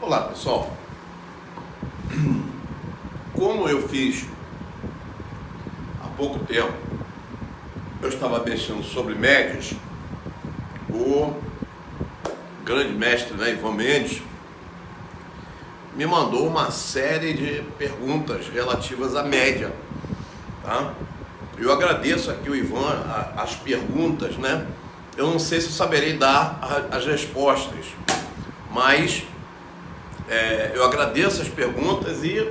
Olá pessoal, como eu fiz há pouco tempo, eu estava mexendo sobre médios, o grande mestre, Ivan Mendes, me mandou uma série de perguntas relativas à média, tá? Eu agradeço aqui o Ivan, as perguntas, eu não sei se eu saberei dar as respostas, mas eu agradeço as perguntas e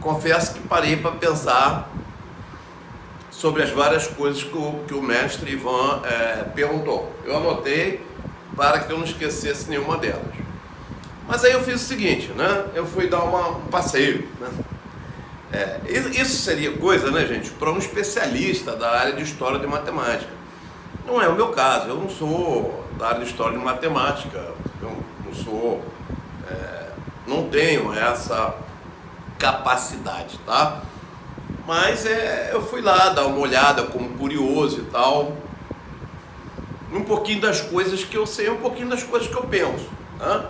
confesso que parei para pensar sobre as várias coisas que o mestre Ivan perguntou. Eu anotei para que eu não esquecesse nenhuma delas. Mas aí eu fiz o seguinte, eu fui dar um passeio, Isso seria coisa, gente, para um especialista da área de História de Matemática. Não é o meu caso, eu não sou da área de História de Matemática, eu não sou, não tenho essa capacidade, tá? Mas eu fui lá dar uma olhada como curioso e tal, um pouquinho das coisas que eu sei, um pouquinho das coisas que eu penso, tá?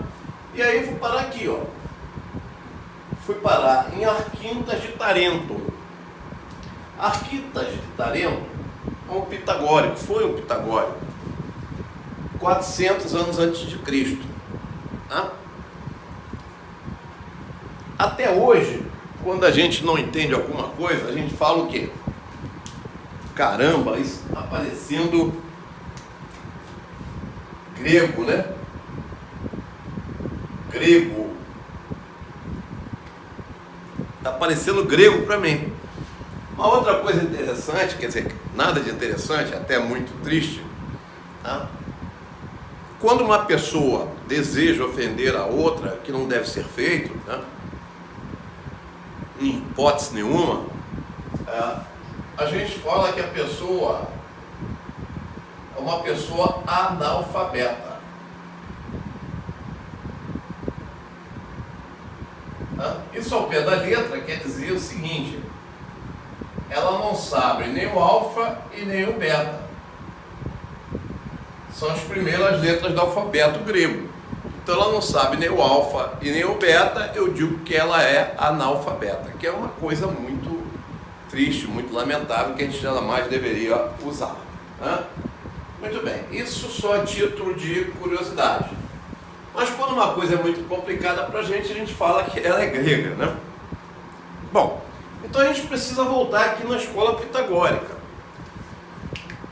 E aí eu fui parar aqui, fui parar em Arquintas de Tarento. Arquintas de Tarento é um pitagórico, foi um pitagórico, 400 anos antes de Cristo, tá? Até hoje, quando a gente não entende alguma coisa, a gente fala o quê? Caramba, isso está parecendo grego, Grego. Está parecendo grego para mim. Uma outra coisa interessante, quer dizer, nada de interessante, até muito triste, tá? Quando uma pessoa deseja ofender a outra, que não deve ser feito, em hipótese nenhuma, a gente fala que a pessoa é uma pessoa analfabeta. Isso ao pé da letra quer dizer o seguinte: ela não sabe nem o alfa e nem o beta. São as primeiras letras do alfabeto grego. Então ela não sabe nem o alfa e nem o beta, eu digo que ela é analfabeta, que é uma coisa muito triste, muito lamentável, que a gente jamais deveria usar. Muito bem, isso só a título de curiosidade. Mas quando uma coisa é muito complicada para a gente fala que ela é grega, Bom, então a gente precisa voltar aqui na escola pitagórica.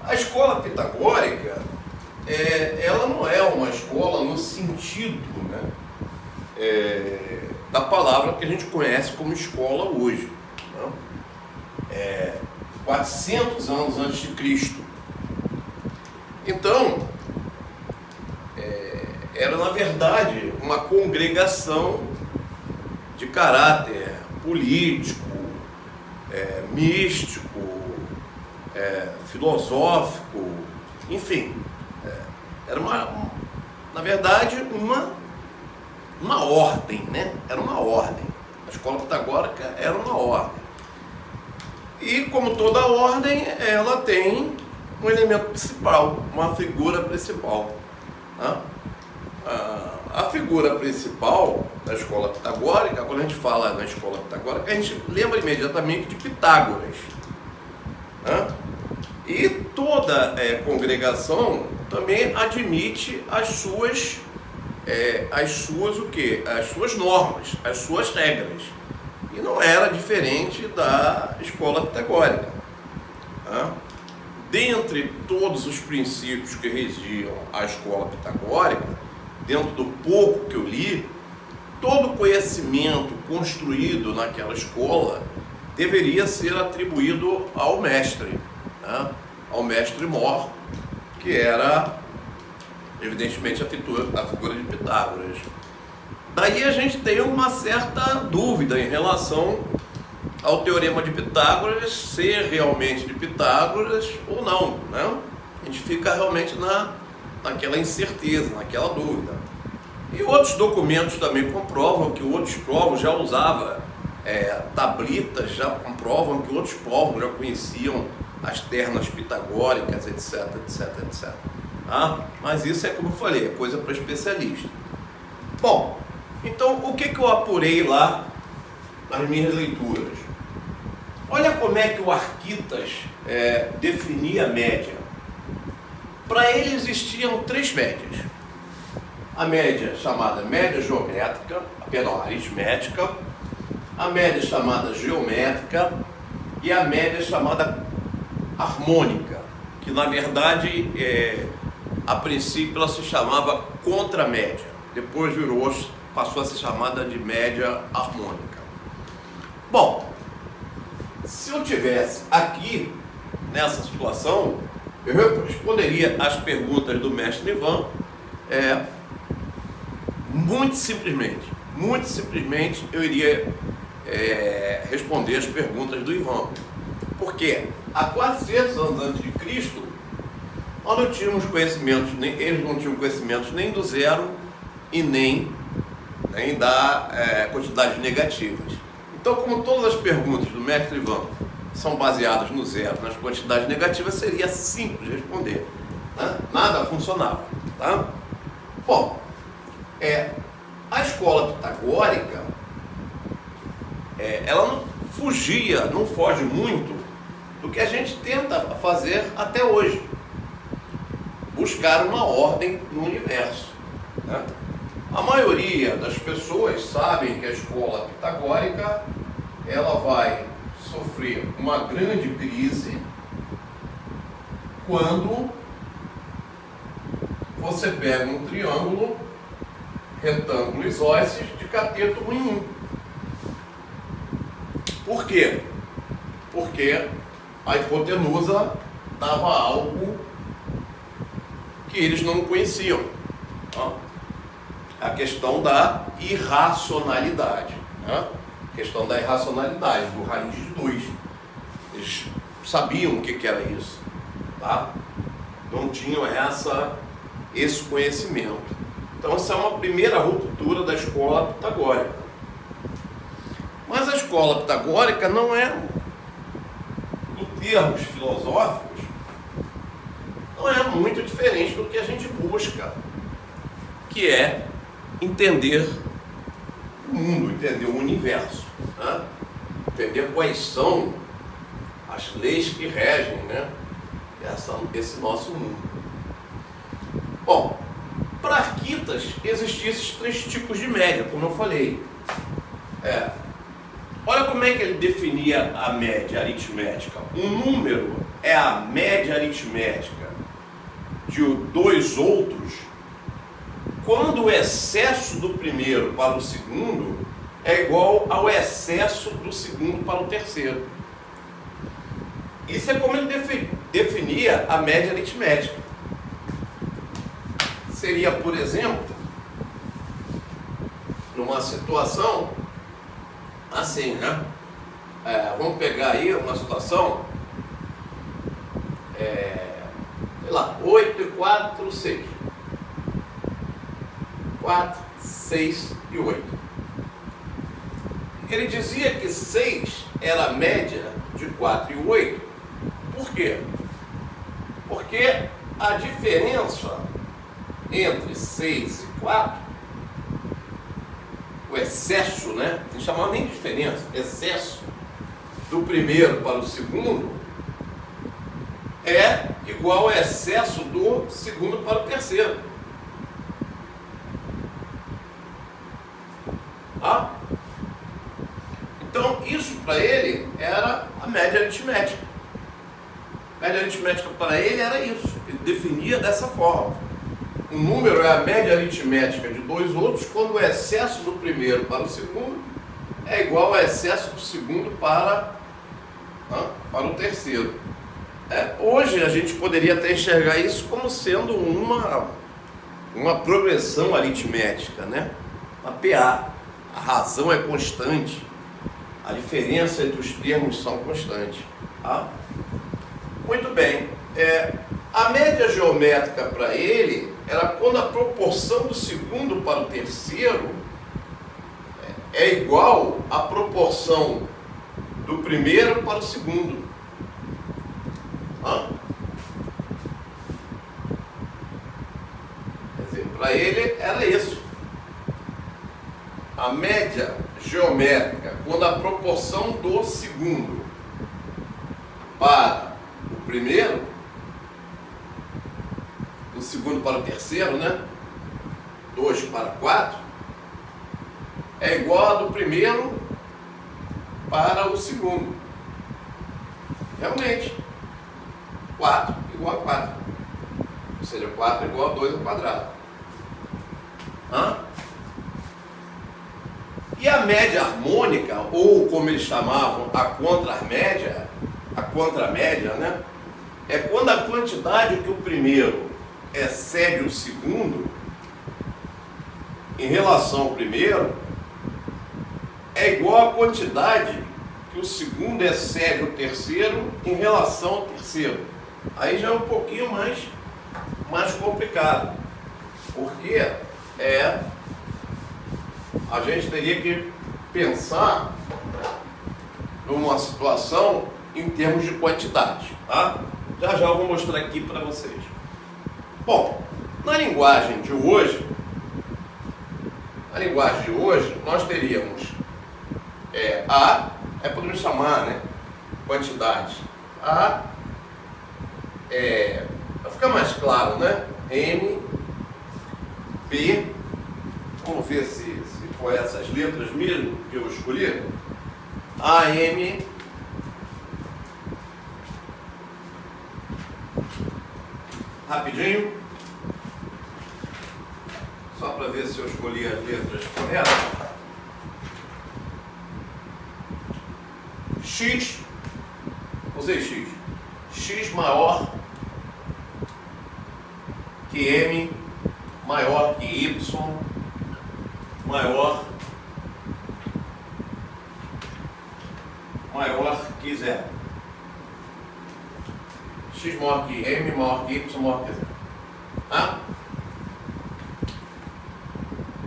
A escola pitagórica, ela não é uma escola no sentido da palavra que a gente conhece como escola hoje. 400 anos antes de Cristo. Então, era na verdade uma congregação de caráter político, místico, filosófico, enfim, era na verdade uma ordem, Era uma ordem. A escola pitagórica era uma ordem. E como toda ordem, ela tem um elemento principal, uma figura principal. A figura principal da escola pitagórica, quando a gente fala na escola pitagórica, a gente lembra imediatamente de Pitágoras. E toda congregação também admite as suas o quê? As suas normas, as suas regras. E não era diferente da escola pitagórica. Dentre todos os princípios que regiam a escola pitagórica, dentro do pouco que eu li, todo conhecimento construído naquela escola deveria ser atribuído ao mestre, ao mestre mor, que era, evidentemente, a figura de Pitágoras. Daí a gente tem uma certa dúvida em relação ao teorema de Pitágoras ser realmente de Pitágoras ou não, A gente fica realmente naquela incerteza, naquela dúvida. E outros documentos também comprovam que outros povos já usavam tablitas, já comprovam que outros povos já conheciam as ternas pitagóricas, etc, etc, etc. Mas isso é, como eu falei, é coisa para especialista. Bom, Então, o que eu apurei lá nas minhas leituras? Olha como é que o Arquitas definia a média. Para ele existiam três médias. A média chamada média geométrica, perdão, aritmética, a média chamada geométrica e a média chamada harmônica, que na verdade, a princípio ela se chamava contramédia, depois passou a ser chamada de média harmônica. Bom, se eu tivesse aqui, nessa situação, eu responderia às perguntas do mestre Ivan muito simplesmente eu iria responder as perguntas do Ivan. Porque há 400 anos antes de Cristo, nós não tínhamos conhecimentos, eles não tinham conhecimentos nem do zero e nem da quantidades negativas. Então, como todas as perguntas do mestre Ivan são baseadas no zero, nas quantidades negativas, seria simples responder, né? Nada funcionava, tá? Bom, a escola pitagórica, ela não foge muito do que a gente tenta fazer até hoje, buscar uma ordem no universo, né? A maioria das pessoas sabem que a escola pitagórica ela vai sofrer uma grande crise quando você pega um triângulo, retângulo isósceles de cateto 1 em 1. Por quê? Porque a hipotenusa dava algo que eles não conheciam, tá? A questão da irracionalidade, né? A questão da irracionalidade, do raiz de 2. Eles sabiam o que era isso, tá? Não tinham esse conhecimento. Então essa é uma primeira ruptura da escola pitagórica. Mas a escola pitagórica não é, em termos filosóficos, não é muito diferente do que a gente busca, que é entender o mundo, entender o universo, né? Entender quais são as leis que regem, né, esse nosso mundo. Bom, para Arquitas existiam esses três tipos de média, como eu falei. Olha como é que ele definia a média aritmética. Um número é a média aritmética de dois outros quando o excesso do primeiro para o segundo é igual ao excesso do segundo para o terceiro. Isso é como ele definia a média aritmética. Seria, por exemplo, numa situação assim, né? Vamos pegar aí uma situação, sei lá, 8 e 4, 6. 4, 6 e 8. Ele dizia que 6 era a média de 4 e 8. Por quê? Porque a diferença entre 6 e 4, o excesso, né? Não chamava nem de diferença, excesso do primeiro para o segundo é igual ao excesso do segundo para o terceiro. Tá? Então, isso para ele era a média aritmética. A média aritmética para ele era isso. Ele definia dessa forma. Um número é a média aritmética de dois outros quando o excesso do primeiro para o segundo é igual ao excesso do segundo para o terceiro. Hoje a gente poderia até enxergar isso como sendo uma progressão aritmética, né? Uma PA. A razão é constante, a diferença entre os termos são constantes. Tá? Muito bem. A média geométrica para ele era quando a proporção do segundo para o terceiro é igual à proporção do primeiro para o segundo. Quer dizer, para ele era isso. a média geométrica, quando a proporção do segundo para o primeiro, do segundo para o terceiro, né? 2 para 4, é igual a do primeiro para o segundo. Realmente, 4 igual a 4. Ou seja, 4 igual a 2 ao quadrado. E a média harmônica, ou como eles chamavam, a contramédia, né? É quando a quantidade que o primeiro excede o segundo, em relação ao primeiro, é igual à quantidade que o segundo excede o terceiro em relação ao terceiro. Aí já é um pouquinho mais complicado, porque a gente teria que pensar numa situação em termos de quantidade, tá? Já eu vou mostrar aqui para vocês. Bom, na linguagem de hoje, nós teríamos podemos chamar, né, quantidade A, para ficar mais claro, né, M, P, vamos ver se for essas letras mesmo que eu escolhi, A, M, rapidinho, só para ver se eu escolhi as letras corretas. X, usei X. X maior que M, maior que Y, maior que zero. X maior que M, maior que Y, maior que zero. Tá?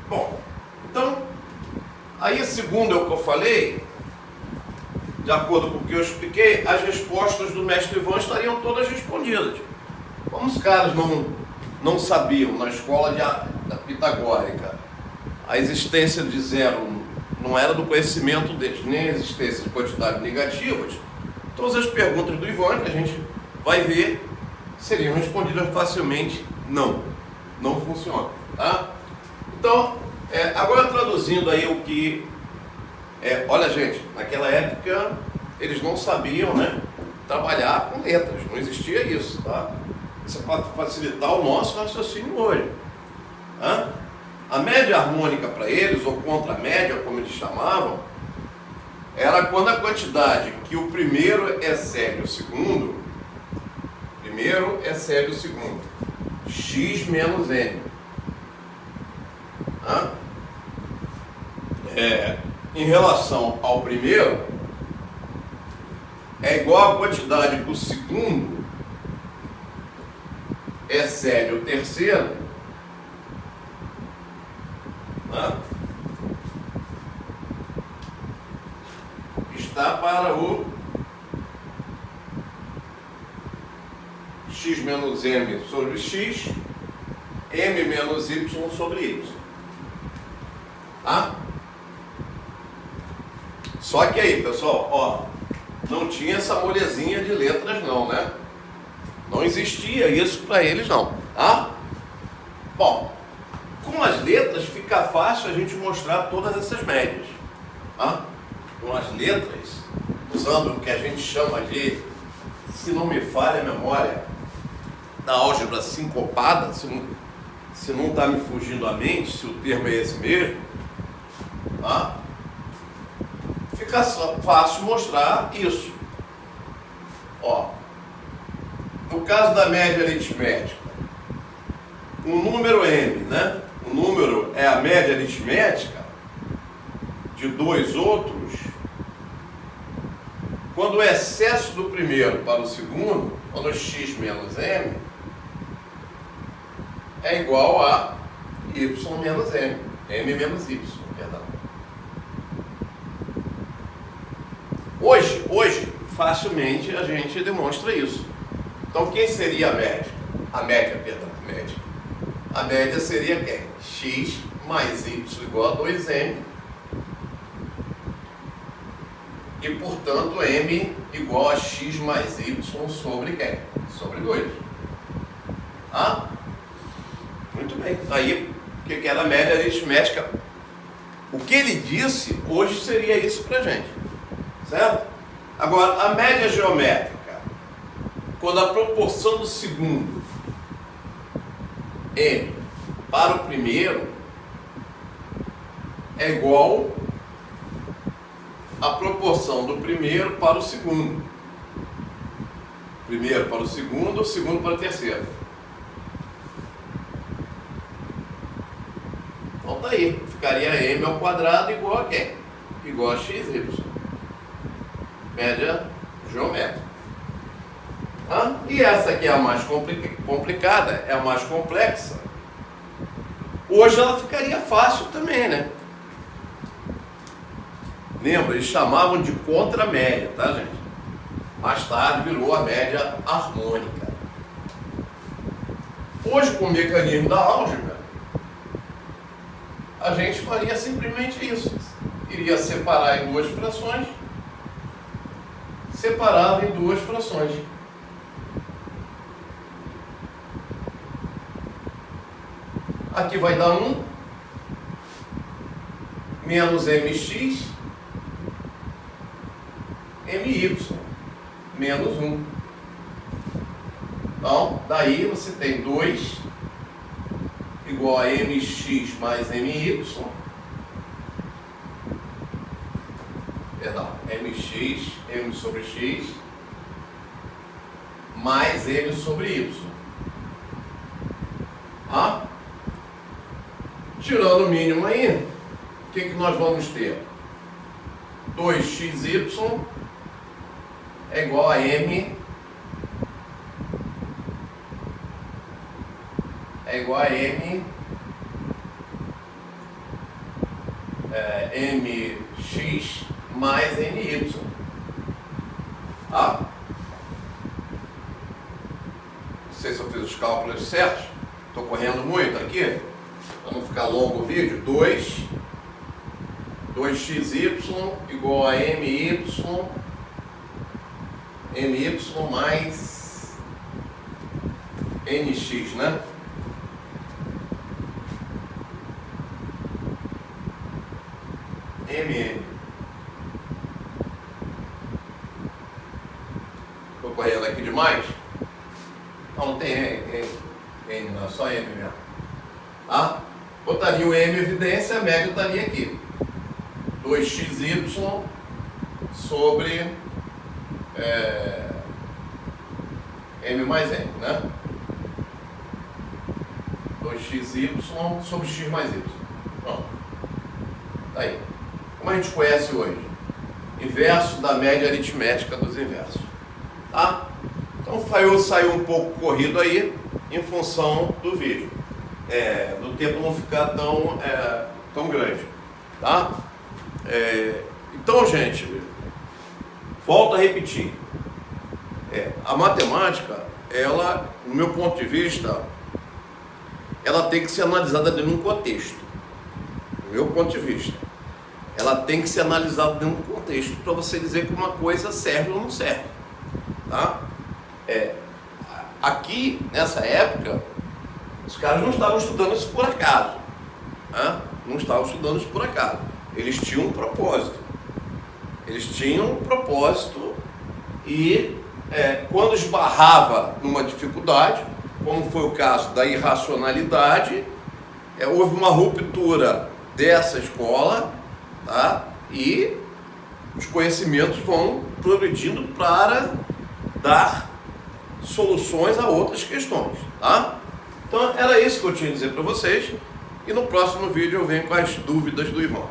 Bom, então, aí segundo o que eu falei, de acordo com o que eu expliquei, as respostas do mestre Ivan estariam todas respondidas. Como os caras não sabiam na escola da pitagórica a existência de zero não era do conhecimento deles, nem a existência de quantidades negativas, todas as perguntas do Ivan que a gente vai ver seriam respondidas facilmente. Não funciona, tá? Então, agora traduzindo aí o que olha, gente, naquela época eles não sabiam, né, trabalhar com letras, não existia isso, tá? Isso é para facilitar o nosso raciocínio hoje. Tá? A média harmônica para eles, ou contramédia, como eles chamavam, era quando a quantidade que o primeiro excede o segundo, x menos n. Tá? Em relação ao primeiro, é igual à quantidade que o segundo excede o terceiro, tá? Está para o x menos m sobre x, m menos y sobre y. Tá? Só que aí, pessoal, ó, não tinha essa molezinha de letras não, né? Não existia isso para eles não, tá? Bom, com as letras fica fácil a gente mostrar todas essas médias, tá? Com as letras, usando o que a gente chama de, se não me falha a memória, da álgebra sincopada, se não está me fugindo a mente, se o termo é esse mesmo, tá? Fica fácil mostrar isso. Ó, no caso da média aritmética, o número m, né? O número é a média aritmética de dois outros. Quando o excesso do primeiro para o segundo, quando x menos m, é igual a y menos m, m menos y, perdão. Hoje, facilmente a gente demonstra isso. Então, quem seria a média? A média seria quem? X mais y igual a 2m e, portanto, M igual a x mais y sobre quem? Sobre 2. Ah? Muito bem. Aí, o que era a média aritmética? O que ele disse hoje seria isso pra gente. Certo? Agora, a média geométrica, quando a proporção do segundo M para o primeiro é igual à proporção do primeiro para o segundo. Primeiro para o segundo para o terceiro. Então tá aí, ficaria M ao quadrado igual a quem? Igual a XY. Média geométrica. E essa aqui é a mais complicada, é a mais complexa. Hoje ela ficaria fácil também, né? Lembra, eles chamavam de contramédia, tá, gente? Mais tarde virou a média harmônica. Hoje, com o mecanismo da álgebra, a gente faria simplesmente isso. Iria separar em duas frações, separava em duas frações. Aqui vai dar 1 menos mx my menos 1. Então, daí você tem 2 igual a mx mais my. Perdão, mx, m sobre x, mais m sobre y. Tirando o mínimo aí, o que nós vamos ter? 2xy é igual a m mx mais my. Não sei se eu fiz os cálculos certos, estou correndo muito aqui, para não ficar longo o vídeo. 2xy igual a my mais nx, né? mn. Estou correndo aqui demais? Não tem n, não, só m mesmo. Botaria o m em evidência, a média estaria aqui. 2xy sobre m mais n, né? 2xy sobre x mais y. Pronto. Tá aí. Como a gente conhece hoje? Inverso da média aritmética dos inversos. Tá? Então saiu um pouco corrido aí, em função do vídeo. Do tempo não ficar tão grande. Tá? Então, gente, volto a repetir. A matemática, ela, no meu ponto de vista, ela tem que ser analisada dentro de um contexto. Do meu ponto de vista, ela tem que ser analisada dentro de um contexto para você dizer que uma coisa serve ou não serve. Tá? Aqui, nessa época, os caras não estavam estudando isso por acaso. Tá? Não estavam estudando isso por acaso. Eles tinham um propósito. E quando esbarrava numa dificuldade, como foi o caso da irracionalidade, houve uma ruptura dessa escola, tá? E os conhecimentos vão progredindo para dar soluções a outras questões, tá? Então era isso que eu tinha a dizer para vocês, e no próximo vídeo eu venho com as dúvidas do Ivan.